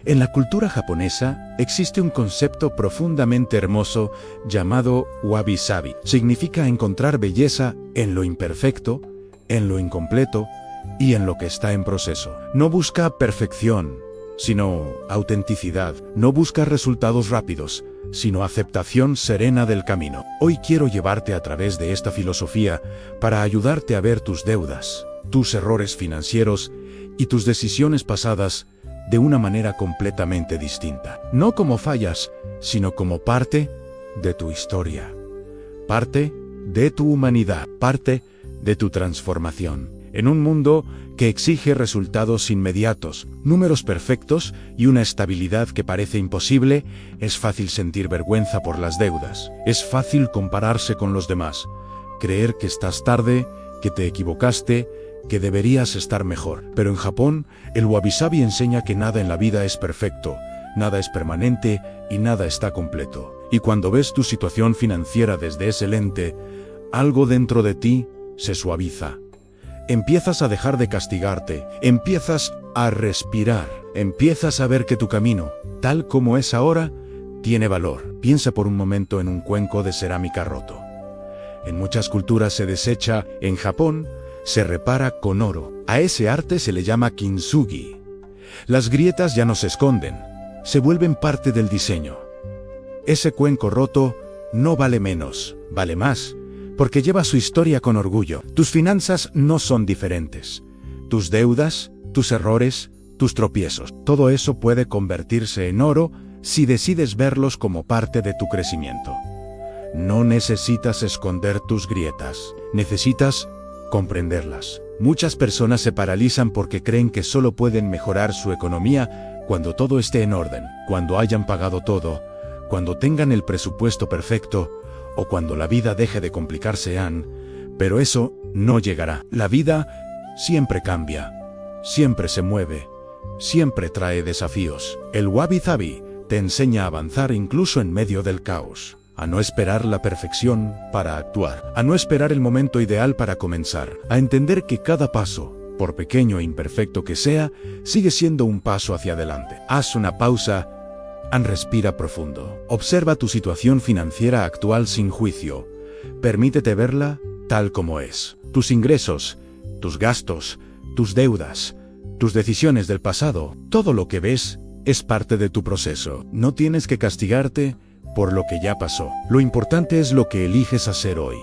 En la cultura japonesa existe un concepto profundamente hermoso llamado wabi-sabi. Significa encontrar belleza en lo imperfecto, en lo incompleto y en lo que está en proceso. No busca perfección, sino autenticidad. No busca resultados rápidos, sino aceptación serena del camino. Hoy quiero llevarte a través de esta filosofía para ayudarte a ver tus deudas, tus errores financieros y tus decisiones pasadas de una manera completamente distinta. No como fallas, sino como parte de tu historia, parte de tu humanidad, parte de tu transformación. En un mundo que exige resultados inmediatos, números perfectos y una estabilidad que parece imposible, es fácil sentir vergüenza por las deudas. Es fácil compararse con los demás, creer que estás tarde, que te equivocaste, que deberías estar mejor. Pero en Japón, el wabi-sabi enseña que nada en la vida es perfecto, nada es permanente y nada está completo. Y cuando ves tu situación financiera desde ese lente, algo dentro de ti se suaviza. Empiezas a dejar de castigarte, empiezas a respirar, empiezas a ver que tu camino, tal como es ahora, tiene valor. Piensa por un momento en un cuenco de cerámica roto. En muchas culturas se desecha, en Japón, se repara con oro. A ese arte se le llama kintsugi. Las grietas ya no se esconden, se vuelven parte del diseño. Ese cuenco roto no vale menos, vale más, porque lleva su historia con orgullo. Tus finanzas no son diferentes. Tus deudas, tus errores, tus tropiezos. Todo eso puede convertirse en oro si decides verlos como parte de tu crecimiento. No necesitas esconder tus grietas, necesitas comprenderlas. Muchas personas se paralizan porque creen que solo pueden mejorar su economía cuando todo esté en orden, cuando hayan pagado todo, cuando tengan el presupuesto perfecto o cuando la vida deje de complicarse. Pero eso no llegará. La vida siempre cambia, siempre se mueve, siempre trae desafíos. El wabi-sabi te enseña a avanzar incluso en medio del caos. A no esperar la perfección para actuar, a no esperar el momento ideal para comenzar, a entender que cada paso, por pequeño e imperfecto que sea, sigue siendo un paso hacia adelante. Haz una pausa, respira profundo. Observa tu situación financiera actual sin juicio. Permítete verla tal como es. Tus ingresos, tus gastos, tus deudas, tus decisiones del pasado, todo lo que ves es parte de tu proceso. No tienes que castigarte por lo que ya pasó. Lo importante es lo que eliges hacer hoy.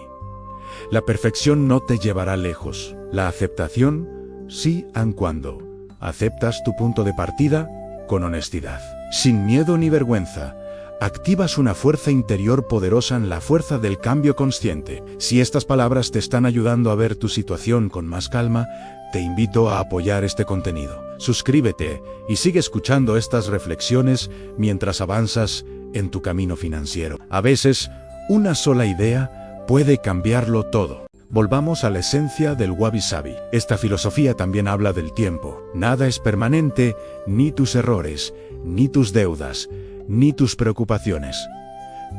La perfección no te llevará lejos. La aceptación, sí, aun cuando aceptas tu punto de partida con honestidad. Sin miedo ni vergüenza, activas una fuerza interior poderosa en la fuerza del cambio consciente. Si estas palabras te están ayudando a ver tu situación con más calma, te invito a apoyar este contenido. Suscríbete y sigue escuchando estas reflexiones mientras avanzas en tu camino financiero. A veces, una sola idea puede cambiarlo todo. Volvamos a la esencia del wabi-sabi. Esta filosofía también habla del tiempo. Nada es permanente, ni tus errores, ni tus deudas, ni tus preocupaciones.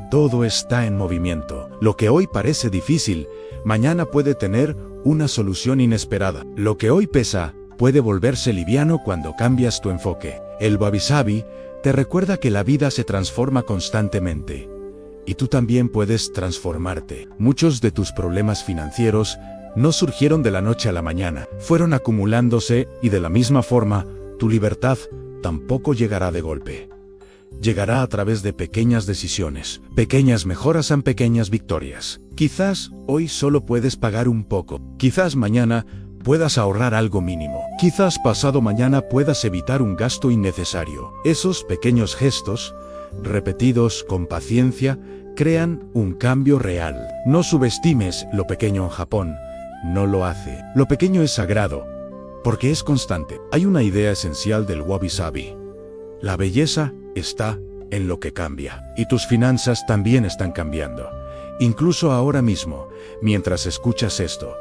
Todo está en movimiento. Lo que hoy parece difícil, mañana puede tener una solución inesperada. Lo que hoy pesa, puede volverse liviano cuando cambias tu enfoque. El wabi-sabi te recuerda que la vida se transforma constantemente. Y tú también puedes transformarte. Muchos de tus problemas financieros no surgieron de la noche a la mañana. Fueron acumulándose y de la misma forma, tu libertad tampoco llegará de golpe. Llegará a través de pequeñas decisiones. Pequeñas mejoras son pequeñas victorias. Quizás hoy solo puedes pagar un poco. Quizás mañana puedas ahorrar algo mínimo. Quizás pasado mañana puedas evitar un gasto innecesario. Esos pequeños gestos, repetidos con paciencia, crean un cambio real. No subestimes lo pequeño en Japón. No lo hace. Lo pequeño es sagrado, porque es constante. Hay una idea esencial del wabi-sabi. La belleza está en lo que cambia. Y tus finanzas también están cambiando. Incluso ahora mismo, mientras escuchas esto,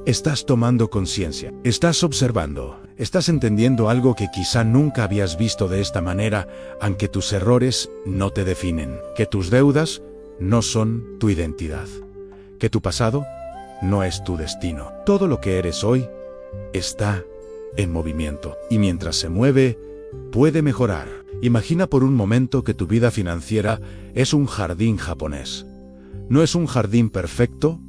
estás tomando conciencia, estás observando, estás entendiendo algo que quizá nunca habías visto de esta manera, aunque tus errores no te definen, que tus deudas no son tu identidad, que tu pasado no es tu destino. Todo lo que eres hoy está en movimiento, y mientras se mueve, puede mejorar. Imagina por un momento que tu vida financiera es un jardín japonés. No es un jardín perfecto,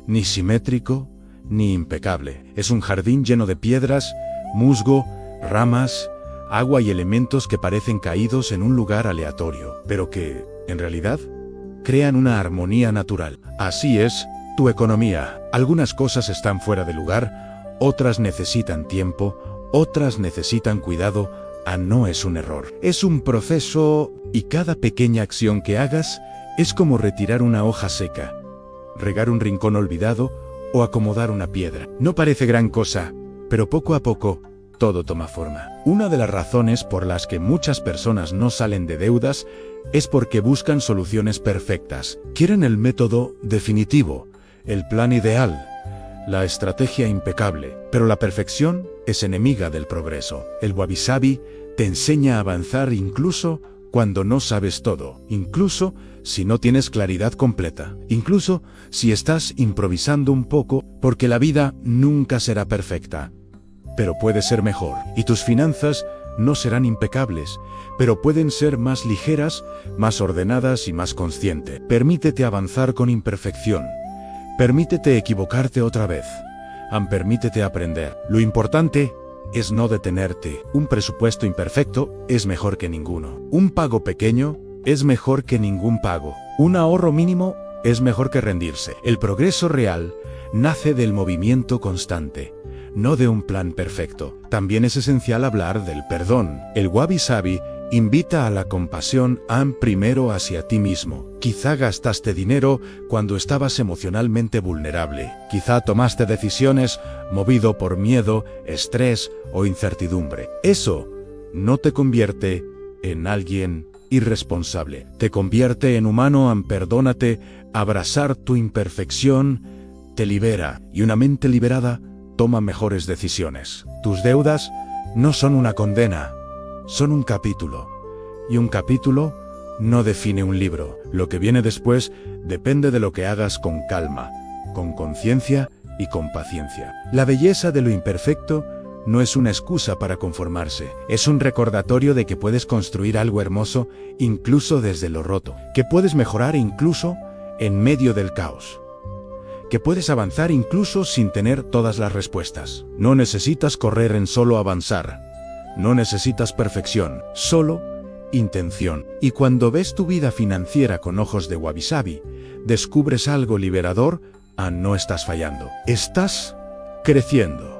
ni simétrico, ni impecable. Es un jardín lleno de piedras, musgo, ramas, agua y elementos que parecen caídos en un lugar aleatorio, pero que, en realidad, crean una armonía natural. Así es tu economía. Algunas cosas están fuera de lugar, otras necesitan tiempo, otras necesitan cuidado. No es un error. Es un proceso y cada pequeña acción que hagas es como retirar una hoja seca, regar un rincón olvidado o acomodar una piedra. No parece gran cosa, pero poco a poco todo toma forma. Una de las razones por las que muchas personas no salen de deudas es porque buscan soluciones perfectas. Quieren el método definitivo, el plan ideal, la estrategia impecable, pero la perfección es enemiga del progreso. El wabi-sabi te enseña a avanzar incluso cuando no sabes todo, incluso si no tienes claridad completa, incluso si estás improvisando un poco, porque la vida nunca será perfecta, pero puede ser mejor. Y tus finanzas no serán impecables, pero pueden ser más ligeras, más ordenadas y más conscientes. Permítete avanzar con imperfección. Permítete equivocarte otra vez. Permítete aprender. Lo importante es no detenerte. Un presupuesto imperfecto es mejor que ninguno. Un pago pequeño es mejor que ningún pago. Un ahorro mínimo es mejor que rendirse. El progreso real nace del movimiento constante, no de un plan perfecto. También es esencial hablar del perdón. El wabi-sabi invita a la compasión primero hacia ti mismo. Quizá gastaste dinero cuando estabas emocionalmente vulnerable. Quizá tomaste decisiones movido por miedo, estrés o incertidumbre. Eso no te convierte en alguien irresponsable. Te convierte en humano. Perdónate. Abrazar tu imperfección te libera, y una mente liberada toma mejores decisiones. Tus deudas no son una condena, son un capítulo. Y un capítulo no define un libro. Lo que viene después depende de lo que hagas con calma, con conciencia y con paciencia. La belleza de lo imperfecto no es una excusa para conformarse. Es un recordatorio de que puedes construir algo hermoso incluso desde lo roto. Que puedes mejorar incluso en medio del caos. Que puedes avanzar incluso sin tener todas las respuestas. No necesitas correr en solo avanzar. No necesitas perfección, solo intención. Y cuando ves tu vida financiera con ojos de wabi-sabi, descubres algo liberador. No estás fallando. Estás creciendo.